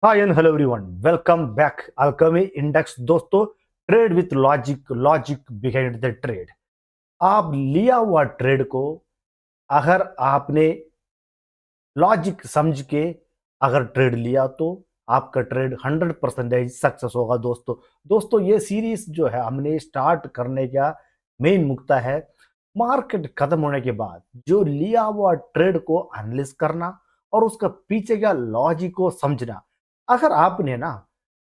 Hi and hello everyone, welcome back Alchemy Index. दोस्तों, trade with logic, logic behind the trade. आप लिया हुआ trade को अगर आपने लॉजिक समझ के अगर ट्रेड लिया तो आपका ट्रेड 100% सक्सेस होगा। दोस्तों ये सीरीज जो है हमने स्टार्ट करने का मेन मुद्दा है मार्केट खत्म होने के बाद जो लिया हुआ ट्रेड को एनालिस करना और उसका पीछे का लॉजिक को समझना। अगर आपने ना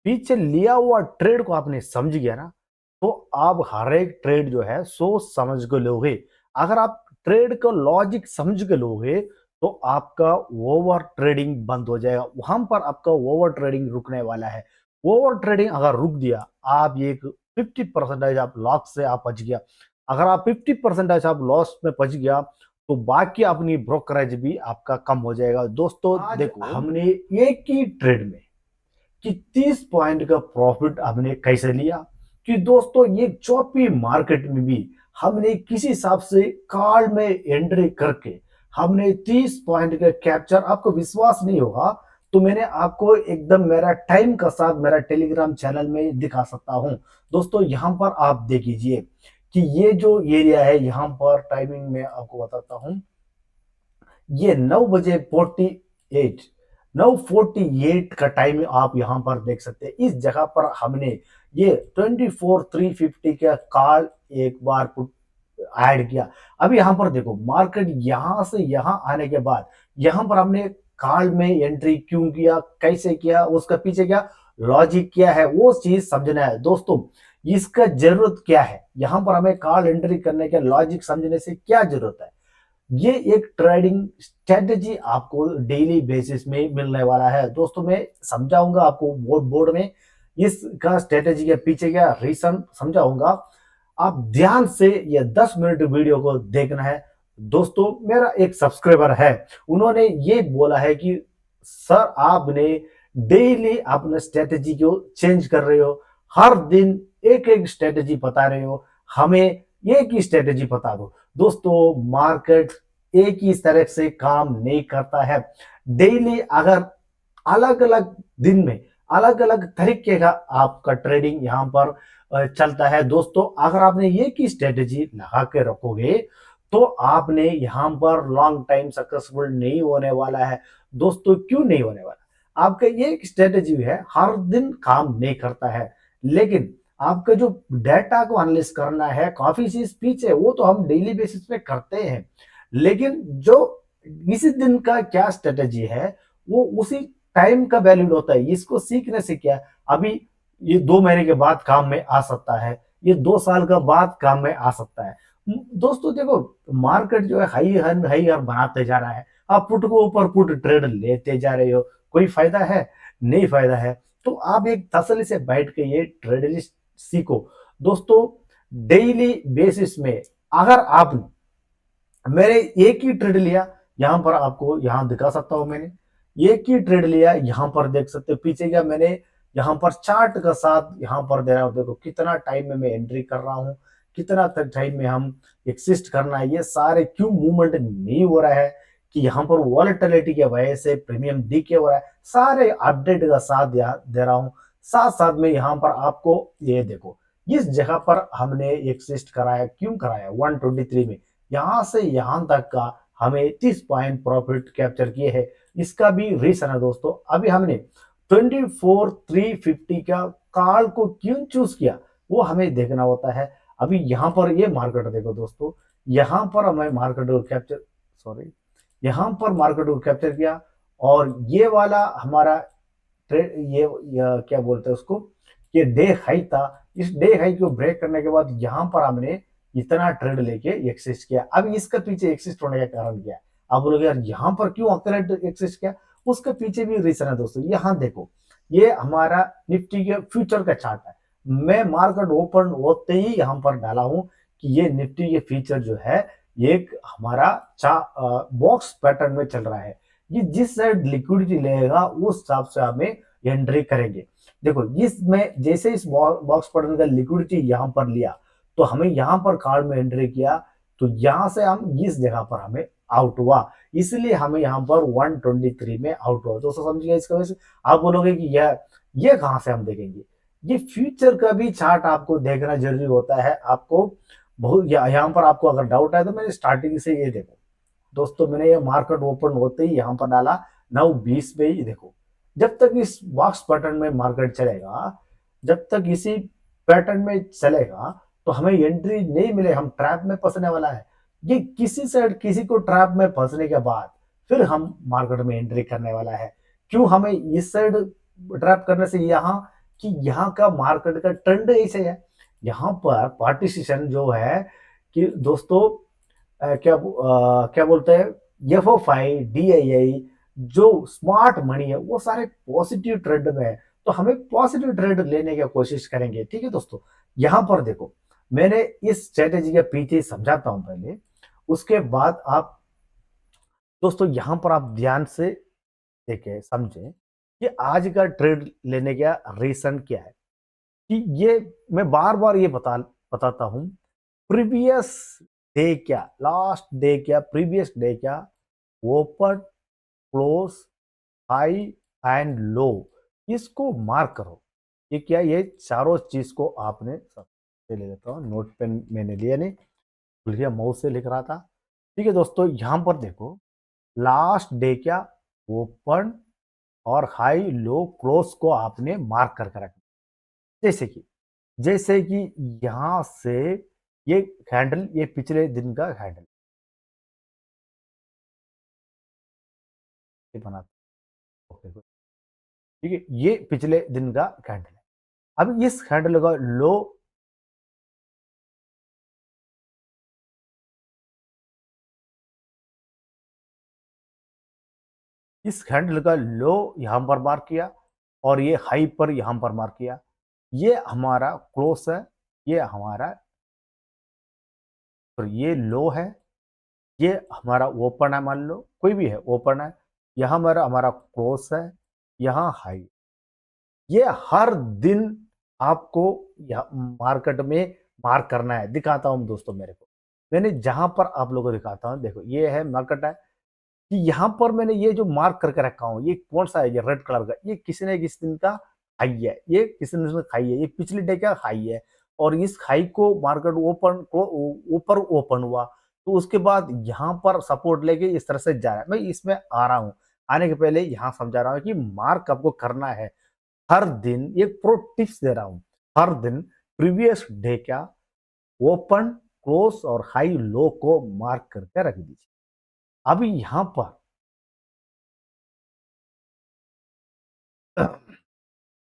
पीछे लिया हुआ ट्रेड को आपने समझ गया ना, तो आप हर एक ट्रेड जो है सोच समझ के लोगे। अगर आप ट्रेड का लॉजिक समझ के लोगे तो आपका ओवर ट्रेडिंग बंद हो जाएगा। वहां पर आपका ओवर ट्रेडिंग रुकने वाला है। ओवर ट्रेडिंग अगर रुक दिया, आप ये 50% आप लॉस से आप बच गया। अगर आप 50% आप लॉस में बच गया तो बाकी अपनी ब्रोकरेज भी आपका कम हो जाएगा। दोस्तों देखो, हमने एक ही ट्रेड में कि 30 पॉइंट का प्रॉफिट हमने कैसे लिया कि दोस्तों ये चौपी मार्केट में भी हमने किसी हिसाब से कॉल में एंट्री करके हमने 30 पॉइंट का कैप्चर। आपको विश्वास नहीं होगा तो मैंने आपको एकदम मेरा टाइम का साथ मेरा टेलीग्राम चैनल में दिखा सकता हूं। दोस्तों यहां पर आप देख लीजिए कि ये जो एरिया है, यहां पर टाइमिंग में आपको बताता हूं। ये 9 बजे 48, 9:48 का टाइम आप यहां पर देख सकते हैं। इस जगह पर हमने ये 24,350 का कॉल एक बार ऐड किया। अभी यहां पर देखो, मार्केट यहां से यहां आने के बाद यहां पर हमने कॉल में एंट्री क्यों किया, कैसे किया, उसका पीछे क्या लॉजिक क्या है, वो चीज समझना है। दोस्तों इसका जरूरत क्या है, यहां पर हमें कॉल एंट्री करने के लॉजिक समझने से क्या जरूरत है। ये एक ट्रेडिंग स्ट्रेटेजी आपको डेली बेसिस में मिलने वाला है। दोस्तों मैं समझाऊंगा आपको बोर्ड में इसका स्ट्रेटेजी के पीछे क्या रीजन समझाऊंगा। आप ध्यान से ये 10 मिनट वीडियो को देखना है। दोस्तों मेरा एक सब्सक्राइबर है, उन्होंने ये बोला है कि सर आपने डेली अपने स्ट्रेटेजी को चेंज कर रहे हो, हर दिन एक एक स्ट्रेटेजी बता रहे हो, हमें एक ही स्ट्रेटेजी बता दो। दोस्तों मार्केट एक ही तरह से काम नहीं करता है। डेली अगर अलग अलग दिन में अलग अलग तरीके का आपका ट्रेडिंग यहाँ पर चलता है। दोस्तों अगर आपने एक ही स्ट्रेटेजी लगा के रखोगे तो आपने यहाँ पर लॉन्ग टाइम सक्सेसफुल नहीं होने वाला है। दोस्तों क्यों नहीं होने वाला, आपका ये स्ट्रेटेजी है हर दिन काम नहीं करता है। लेकिन आपका जो डेटा को एनालिस करना है, काफी चीज पीछे वो तो हम डेली बेसिस पे करते हैं, लेकिन जो इसी दिन का क्या स्ट्रेटेजी है वो उसी टाइम का वैल्यूड होता है। इसको सीखने से क्या, अभी ये 2 महीने के बाद काम में आ सकता है, ये 2 साल का बाद काम में आ सकता है। दोस्तों देखो, मार्केट जो है हाई और बनाते जा रहा है, आप पुट को ऊपर पुट ट्रेड लेते जा रहे हो, कोई फायदा है नहीं फायदा है। तो आप एक तसल्ली से बैठ के ये ट्रेड सीखो। दोस्तों डेली बेसिस में अगर आप मैंने एक ही ट्रेड लिया, यहां पर आपको यहां दिखा सकता हूं, मैंने एक ही ट्रेड लिया, यहां पर देख सकते हो पीछे क्या मैंने यहां पर चार्ट का साथ यहां पर दे रहा हूं। देखो कितना टाइम में मैं एंट्री कर रहा हूं, कितना तक टाइम में हम एक्सिस्ट करना है, ये सारे क्यों मूवमेंट नहीं हो रहा है कि यहाँ पर वॉलेटिलिटी की वजह से प्रीमियम डीके हो रहा है, सारे अपडेट का साथ दे रहा हूं। साथ साथ में यहाँ पर आपको ये देखो, इस जगह पर हमने एक्सिस्ट कराया, क्यों कराया 123 में, यहां से यहां तक का हमें 30 पॉइंट प्रॉफिट कैप्चर किए हैं। इसका भी रीजन है दोस्तों, अभी हमने 24,350 का कॉल को क्यों चूज किया वो हमें देखना होता है। अभी यहां पर ये मार्केट देखो दोस्तों, यहां पर हमें मार्केट को कैप्चर सॉरी यहां पर मार्केट को कैप्चर किया, और ये वाला हमारा ट्रेड ये क्या बोलते हैं उसको, ये डे हाई था। इस डे हाई को ब्रेक करने के बाद यहां पर हमने इतना ट्रेड लेके एक्सिस्ट किया। अब इसके पीछे एक्सिस्ट होने का कारण क्या है, आप बोलोगे यार यहां पर क्यों अकेले एक्सिस्ट किया, उसके पीछे भी रीजन है दोस्तों। यहां देखो, ये हमारा निफ्टी के फ्यूचर का चार्ट है। मैं मार्केट ओपन होते ही यहां पर डाला हूं कि ये निफ्टी के फ्यूचर जो है एक हमारा बॉक्स पैटर्न में चल रहा है। ये जिस साइड लिक्विडिटी लेगा उस हिसाब से हमें एंट्री करेंगे। देखो इसमें जैसे इस बॉक्स पैटर्न का लिक्विडिटी यहां पर लिया तो हमें यहां पर कार्ड में एंट्री किया, तो यहां से हम इस जगह पर हमें आउट हुआ। इसलिए हमें यहाँ पर 123 में आउट हुआ। दोस्तों समझिए इसका वजह से आप बोलोगे कि ये कहाँ से हम देखेंगे, ये फ्यूचर का भी चार्ट आपको देखना जरूरी होता है। आपको बहुत यहाँ पर आपको अगर डाउट है तो मैंने स्टार्टिंग से ये देखो दोस्तों, मैंने ये मार्केट ओपन होते ही यहाँ पर डाला 9:20 पे ही देखो, जब तक इस बॉक्स पैटर्न में मार्केट चलेगा, जब तक इसी पैटर्न में चलेगा तो हमें एंट्री नहीं मिले, हम ट्रैप में फंसने वाला है। ये किसी से किसी को ट्रैप में फंसने के बाद फिर हम मार्केट में एंट्री करने वाला है। क्यों हमें इस साइड ट्रैप करने से, यहाँ कि यहाँ का मार्केट का ट्रेंड ऐसे है। यहाँ पर पार्टिसिपेशन जो है कि दोस्तों क्या बोलते हैं, एफओफआई डीआईआई जो स्मार्ट मनी है वो सारे पॉजिटिव ट्रेंड में है, तो हमें पॉजिटिव ट्रेंड लेने की कोशिश करेंगे। ठीक है दोस्तों, यहां पर देखो मैंने इस स्ट्रेटेजी के पीछे समझाता हूं पहले, उसके बाद आप दोस्तों यहां पर आप ध्यान से देखें समझें कि आज का ट्रेड लेने का रीजन क्या है। कि ये मैं बार बार ये बताता हूं, प्रीवियस डे क्या, लास्ट डे क्या, प्रीवियस डे क्या, open close high and low, इसको मार्क करो। ये क्या, ये चारों चीज को आपने सबसे ले लेता हूँ, नोट पेन मैंने लिया नहीं, भूल गया, माउस से लिख रहा था। ठीक है दोस्तों, यहां पर देखो लास्ट डे क्या, ओपन और हाई लो क्लोज को आपने मार्क करके रखना। जैसे कि यहां से ये हैंडल, ये पिछले दिन का हैंडल बना, ओके ठीक है, ये पिछले दिन का कैंडल है। अब इस कैंडल का लो, इस कैंडल का लो यहां पर मार्क किया और ये हाई पर यहां पर मार्क किया, ये हमारा क्लोज है, ये हमारा, तो ये लो है, ये हमारा ओपन है, मान लो कोई भी है ओपन है, यहां हमारा क्लोज है, यहां हाई। ये हर दिन आपको मार्केट में मार्क करना है। दिखाता हूं दोस्तों, मेरे को मैंने जहां पर आप लोगों को दिखाता हूं, देखो ये है मार्केट है कि यहाँ पर मैंने ये जो मार्क करके रखा हूं, ये कौन सा है, ये रेड कलर का, ये किसी ने किस दिन का हाई है, ये किसी ने हाई है, ये पिछले डे का हाई है। और इस हाई को मार्केट ओपन ऊपर ओपन हुआ तो उसके बाद यहाँ पर सपोर्ट लेके इस तरह से जा रहा है। मैं इसमें आ रहा हूँ, आने के पहले यहाँ समझा रहा हूँ कि मार्क आपको करना है हर दिन। ये प्रो टिप्स दे रहा हूं, हर दिन प्रीवियस डे का ओपन क्लोज और हाई लो को मार्क करके रख दीजिए। अभी यहां पर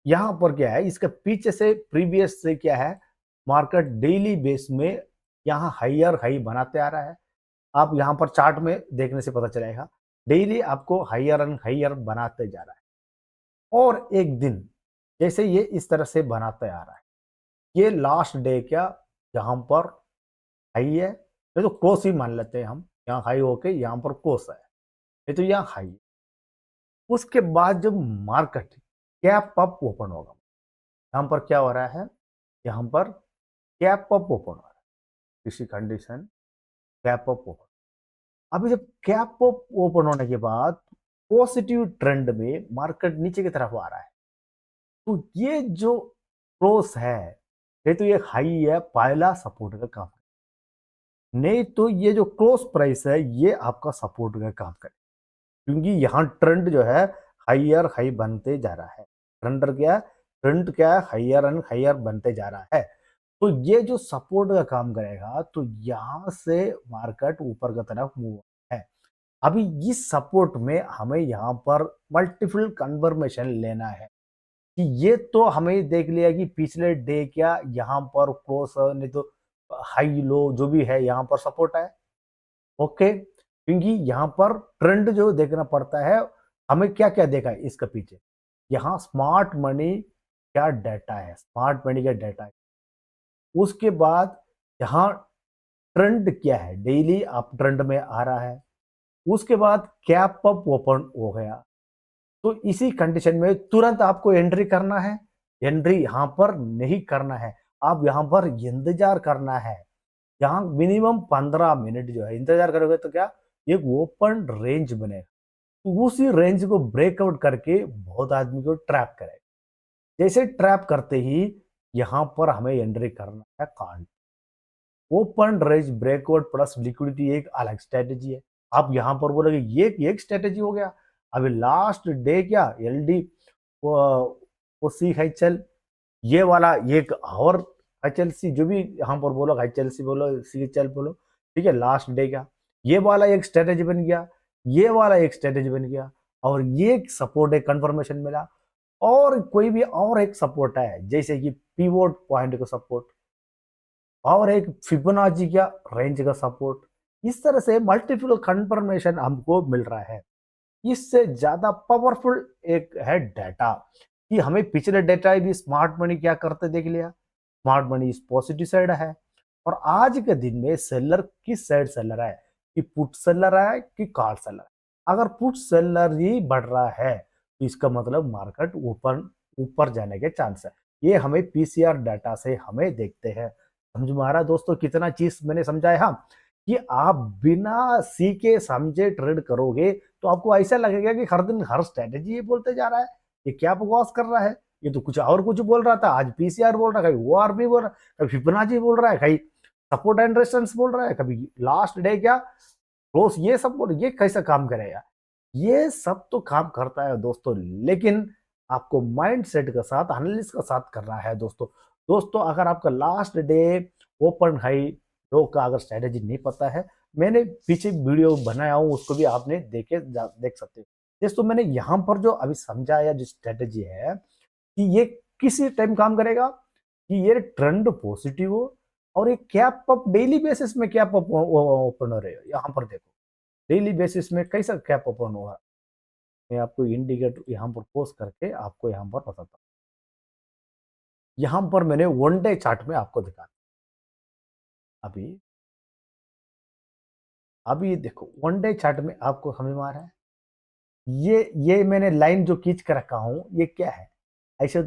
यहां पर क्या है, इसके पीछे से प्रीवियस से क्या है, मार्केट डेली बेस में यहां हाइयर हाई बनाते आ रहा है। आप यहां पर चार्ट में देखने से पता चलेगा, डेली आपको हाइयर एंड हाइयर बनाते जा रहा है। और एक दिन जैसे ये इस तरह से बनाते आ रहा है, ये लास्ट डे क्या, यहां पर हाई है, ये तो क्लोज ही मान लेते हैं हम, यहाँ हाई होके यहाँ पर क्लोज है, ये तो यहाँ हाई है। उसके बाद जब मार्केट कैप अप ओपन होगा, यहाँ पर क्या हो रहा है, यहाँ पर कैप अप ओपन हो रहा है, किसी कंडीशन कैप अप ओपन। अभी जब कैप अप ओपन होने के बाद पॉजिटिव ट्रेंड में मार्केट नीचे की तरफ आ रहा है, तो ये जो क्लोज है, ये तो ये हाई है, पहला सपोर्ट का काम, नहीं तो ये जो क्लोज प्राइस है ये आपका सपोर्ट का काम करे, क्योंकि यहाँ ट्रेंड जो है हाइयर हाई बनते जा रहा है। ट्रेंड क्या है, हाइयर एंड हाइयर बनते जा रहा है। तो ये जो सपोर्ट का काम करेगा तो यहाँ से मार्केट ऊपर की तरफ मूव है। अभी इस सपोर्ट में हमें यहाँ पर मल्टीपल कन्फर्मेशन लेना है कि ये तो हमें देख लिया कि पिछले डे क्या यहाँ पर क्लोज, नहीं तो हाई लो जो भी है यहाँ पर सपोर्ट है। ओके, क्योंकि यहाँ पर ट्रेंड जो देखना पड़ता है, हमें क्या क्या देखा है इसके पीछे, यहाँ स्मार्ट मनी क्या डाटा है, स्मार्ट मनी का डाटा है। उसके बाद यहाँ ट्रेंड क्या है, डेली अप ट्रेंड में आ रहा है। उसके बाद कैप अप ओपन हो गया, तो इसी कंडीशन में तुरंत आपको एंट्री करना है, एंट्री यहाँ पर नहीं करना है, आप यहाँ पर इंतजार करना है। यहाँ मिनिमम 15 मिनट जो है इंतजार करोगे तो क्या, एक ओपन रेंज बने, तो उसी रेंज को ब्रेकआउट करके बहुत आदमी को ट्रैप करेगा। जैसे ट्रैप करते ही यहां पर हमें एंट्री करना है call. Open range breakout plus liquidity एक अलग स्ट्रेटेजी है। आप यहां पर बोलोगे ये एक स्ट्रेटेजी हो गया। अभी लास्ट डे क्या एलडी वो सी चल, ये वाला एक और एचएलसी जो भी यहाँ पर बोलो, एचएलसी बोलो, सीएचएल बोलो, ठीक है, लास्ट डे का ये वाला एक स्ट्रेटेजी बन गया, ये वाला एक स्ट्रेटेजी बन गया, और ये सपोर्ट एक कंफर्मेशन मिला, और कोई भी और एक सपोर्ट है जैसे कि पिवोट पॉइंट का सपोर्ट, और एक फिबोनाची का रेंज का सपोर्ट। इस तरह से मल्टीपल कंफर्मेशन हमको मिल रहा है। इससे ज्यादा पावरफुल एक है डाटा, कि हमें पिछले डाटा भी स्मार्ट मनी क्या करते देख लिया। स्मार्ट मनी इस पॉजिटिव साइड है, और आज के दिन में सेलर किस साइड सेलर है, कि पुट सेलर है कि कॉल सेलर है। अगर पुट सेलर ही बढ़ रहा है तो इसका मतलब मार्केट ऊपर ऊपर जाने के चांस है। ये हमें पीसीआर डाटा से हमें देखते हैं। समझ में आ रहा है दोस्तों कितना चीज मैंने समझाया। हाँ, कि आप बिना सीखे समझे ट्रेड करोगे तो आपको ऐसा लगेगा कि हर दिन हर स्ट्रेटेजी ये बोलते जा रहा है, ये क्या बकवास कर रहा है, ये तो कुछ और कुछ बोल रहा था, आज पीसीआर बोल रहा है, कभी ओआरबी बोल रहा है, कभी फिबोनाची बोल रहा है, कहीं सपोर्ट एंड रेजिस्टेंस बोल रहा है, कभी लास्ट डे क्या क्लोज, ये सब बोल, ये कैसा काम करेगा। ये सब तो काम करता है दोस्तों, लेकिन आपको माइंड सेट के साथ एनालिसिस के साथ करना है दोस्तों। दोस्तों अगर आपका last day open high low का अगर स्ट्रेटेजी नहीं पता है, मैंने पीछे वीडियो बनाया हूँ, उसको भी आपने देख सकते हो दोस्तों। मैंने यहाँ पर जो अभी समझाया जो स्ट्रेटेजी है कि ये किसी टाइम काम करेगा, कि ये ट्रेंड पॉजिटिव हो और एक कैप अप डेली बेसिस में कैप अप ओपन हो रहे हो। यहाँ पर देखो डेली बेसिस में कैसा कैप ओपन हुआ, मैं आपको इंडिकेटर यहाँ पर पोस्ट करके आपको यहाँ पर बताता हूँ। यहाँ पर मैंने वन डे चार्ट में आपको दिखा, अभी अभी देखो वन डे चार्ट में आपको समझ में आ रहा है। ये मैंने लाइन जो खींच कर रखा हूँ ये क्या है, ऐसे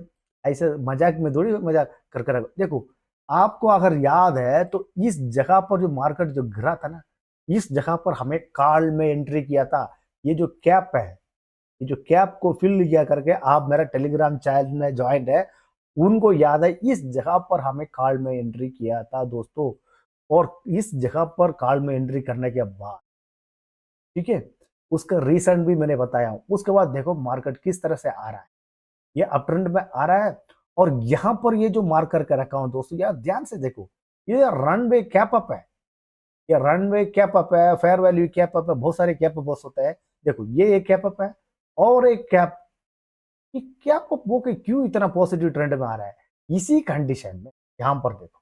ऐसे मजाक में थोड़ी मजाक कर रखा। देखो आपको अगर याद है तो इस जगह पर जो मार्केट जो गिरा था ना, इस जगह पर हमें कॉल में एंट्री किया था। ये जो कैप है, ये जो कैप को फिल किया करके आप मेरा टेलीग्राम चैनल में ज्वाइन है, उनको याद है इस जगह पर हमें कॉल में एंट्री किया था दोस्तों। और इस जगह पर कॉल में एंट्री करने के बाद, ठीक है, उसका रीजन भी मैंने बताया हूं। उसके बाद देखो मार्केट किस तरह से आ रहा है, ये अप ट्रेंड में आ रहा है। और यहां पर ये जो मार्क करके रखा हूं दोस्तों, यार ध्यान से देखो, ये रनवे कैप अप है, ये रनवे कैप अप है, फेयर वैल्यू कैप अप है, बहुत सारे कैप अप होते हैं। देखो ये एक कैप अप है और एक कैप, ये कैप अप वो कि क्यों इतना पॉजिटिव ट्रेंड में आ रहा है। इसी कंडीशन में यहां पर देखो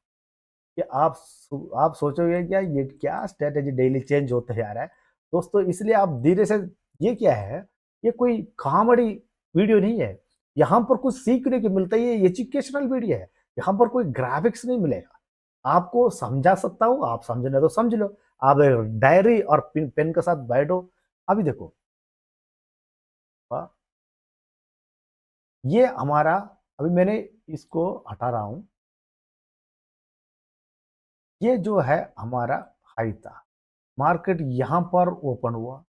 कि आप सोचोगे क्या ये क्या स्ट्रेटेजी डेली चेंज होते जा रहा है दोस्तों। इसलिए आप धीरे से, ये क्या है, ये कोई कॉमेडी वीडियो नहीं है, यहाँ पर कुछ सीखने को मिलता है, ये एजुकेशनल वीडियो है। यहाँ पर कोई ग्राफिक्स नहीं मिलेगा, आपको समझा सकता हूँ, आप समझना तो समझ लो, आप डायरी और पेन के साथ बैठो। अभी देखो ये हमारा, अभी मैंने इसको हटा रहा हूं, ये जो है हमारा हाई था, मार्केट यहां पर ओपन हुआ,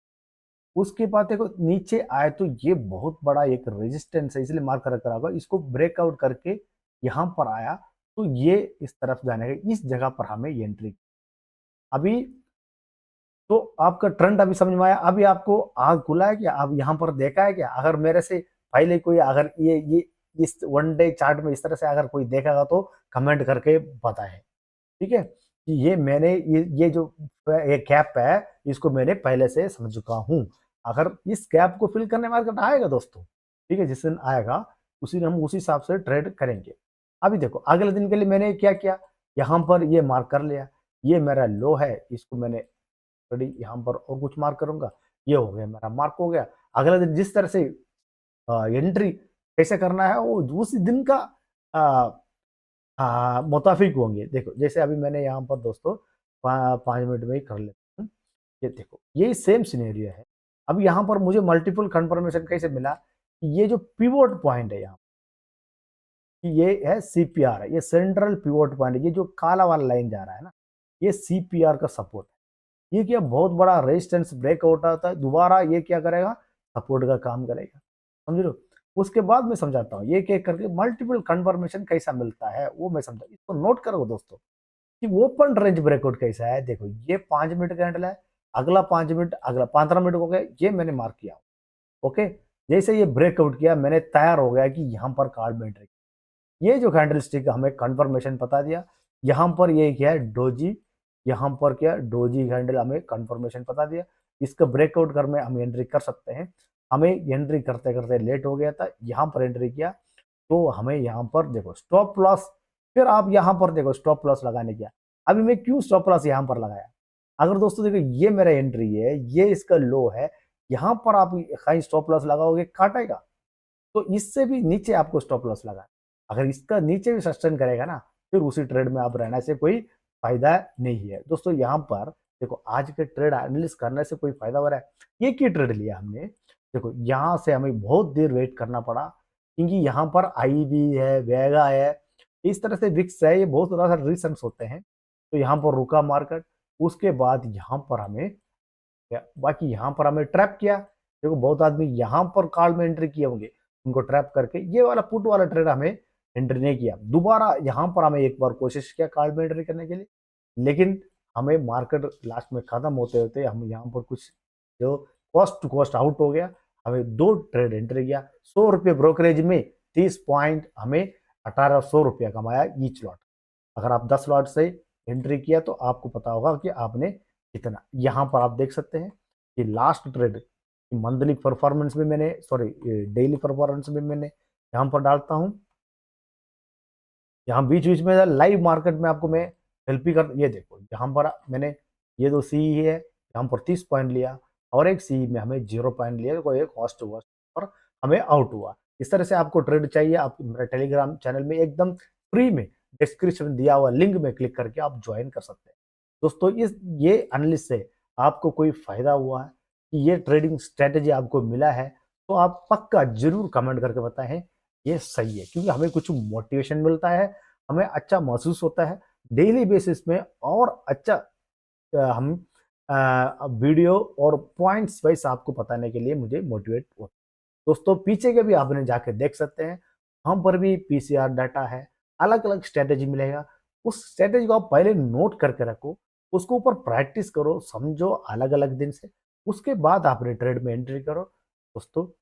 उसके बाद देखो नीचे आए तो ये बहुत बड़ा एक रेजिस्टेंस है, इसलिए मार्क कर होगा, इसको ब्रेकआउट करके यहां पर आया, तो ये इस तरफ जाने का, इस जगह पर हमें एंट्री। अभी तो आपका ट्रेंड अभी समझ में आया, अभी आपको आग खुला है क्या, अब यहाँ पर देखा है क्या, अगर मेरे से पहले कोई अगर ये इस वन डे चार्ट में इस तरह से अगर कोई देखेगा तो कमेंट करके बताएं, ठीक है, कि ये मैंने ये जो ये कैप है इसको मैंने पहले से समझ चुका हूं। अगर इस कैप को फिल करने मार्केट आएगा दोस्तों, ठीक है, जिस दिन आएगा उसी दिन हम उसी हिसाब से ट्रेड करेंगे। अभी देखो अगले दिन के लिए मैंने क्या किया, यहाँ पर ये मार्क कर लिया, ये मेरा लो है, इसको मैंने ऑलरेडी यहाँ पर और कुछ मार्क करूंगा, ये हो गया मेरा मार्क हो गया। अगले दिन जिस तरह से एंट्री कैसे करना है वो उसी दिन का मुताफिक होंगे। देखो जैसे अभी मैंने यहाँ पर दोस्तों 5 मिनट में ही कर लेता हूँ। ये देखो ये सेम सिनेरियो है। अब यहाँ पर मुझे मल्टीपल कंफर्मेशन कैसे मिला, ये जो पिवोट पॉइंट है यहाँ, ये है सीपीआर है, ये सेंट्रल पिवोट पॉइंट है, ये जो काला वाला लाइन जा रहा है ना, ये सीपीआर का सपोर्ट है। ये क्या बहुत बड़ा रेजिस्टेंस ब्रेकआउट आता है, दोबारा ये क्या करेगा, सपोर्ट का काम करेगा, समझ रहे हो। उसके बाद मैं समझाता हूँ ये क्या करके मल्टीपल कन्फर्मेशन कैसा मिलता है, वो मैं समझा, इसको नोट करो दोस्तों कि ओपन रेंज ब्रेकआउट कैसा है। देखो ये 5 मिनट कैंडल है, अगला 5 मिनट, अगला 15 मिनट हो गया, ये मैंने मार्क किया। ओके, जैसे ये ब्रेकआउट किया मैंने तैयार हो गया कि यहाँ पर कॉल में एंट्री। ये जो कैंडल स्टिक हमें कंफर्मेशन बता दिया, यहाँ पर ये क्या है डोजी, यहाँ पर क्या डोजी कैंडल हमें कंफर्मेशन बता दिया। इसका ब्रेकआउट कर में हम एंट्री कर सकते हैं। हमें एंट्री करते करते लेट हो गया था, यहाँ पर एंट्री किया तो हमें यहाँ पर देखो स्टॉप लॉस, फिर आप यहाँ पर देखो स्टॉप लॉस लगाने किया। अभी मैं क्यों स्टॉप लॉस यहाँ पर लगाया, अगर दोस्तों देखो ये मेरा एंट्री है, ये इसका लो है, यहाँ पर आप कहीं स्टॉप लॉस लगाओगे काटेगा, तो इससे भी नीचे आपको स्टॉप लॉस लगा। अगर इसका नीचे भी सस्टेन करेगा ना, फिर उसी ट्रेड में आप रहने से कोई फायदा नहीं है दोस्तों। यहाँ पर देखो आज के ट्रेड एनालिसिस करने से कोई फायदा हो रहा है, एक ही ट्रेड लिया हमने, देखो यहाँ से हमें बहुत देर वेट करना पड़ा क्योंकि यहाँ पर आई भी है, वेगा है, इस तरह से विक्स है, ये बहुत ज्यादा रीजंस होते हैं। तो यहाँ पर रुका मार्केट, उसके बाद यहाँ पर हमें बाकी यहाँ पर हमें ट्रैप किया। देखो बहुत आदमी यहाँ पर कॉल में एंट्री किए होंगे, उनको ट्रैप करके ये वाला पुट वाला ट्रेड हमें एंट्री नहीं किया। दोबारा यहाँ पर हमें एक बार कोशिश किया कॉल में एंट्री करने के लिए, लेकिन हमें मार्केट लास्ट में खत्म होते होते हम यहाँ पर कुछ जो कॉस्ट टू कॉस्ट आउट हो गया, हमें 2 ट्रेड एंट्री किया। 100 रुपये ब्रोकरेज में 30 पॉइंट, हमें 1800 रुपया कमाया ईच लॉट। अगर आप 10 लॉट से एंट्री किया तो आपको पता होगा कि आपने कितना। यहाँ पर आप देख सकते हैं कि लास्ट ट्रेड मंथली परफॉर्मेंस में मैंने, सॉरी डेली परफॉर्मेंस में मैंने यहाँ पर डालता हूँ, यहाँ बीच बीच में लाइव मार्केट में आपको मैं हेल्प ही कर। ये देखो यहाँ पर मैंने ये दो सी है, यहाँ पर 30 पॉइंट लिया और एक सी में हमें 0 पॉइंट लिया, कोई एक कॉस्ट हुआ और हमें आउट हुआ। इस तरह से आपको ट्रेड चाहिए, आप मेरे टेलीग्राम चैनल में एकदम फ्री में डिस्क्रिप्शन दिया हुआ लिंक में क्लिक करके आप ज्वाइन कर सकते हैं दोस्तों। इस ये एनालिसिस से आपको कोई फायदा हुआ है कि ये ट्रेडिंग स्ट्रेटेजी आपको मिला है, तो आप पक्का जरूर कमेंट करके बताएं ये सही है, क्योंकि हमें कुछ मोटिवेशन मिलता है, हमें अच्छा महसूस होता है डेली बेसिस में, और अच्छा हम वीडियो और पॉइंट्स वाइज आपको बताने के लिए मुझे मोटिवेट होता है दोस्तों। पीछे के भी आपने जाके देख सकते हैं, हम पर भी पीसीआर डाटा है, अलग अलग स्ट्रेटेजी मिलेगा। उस स्ट्रेटेजी को आप पहले नोट करके रखो, उसको ऊपर प्रैक्टिस करो, समझो अलग अलग दिन से, उसके बाद आपने ट्रेड में एंट्री करो दोस्तों।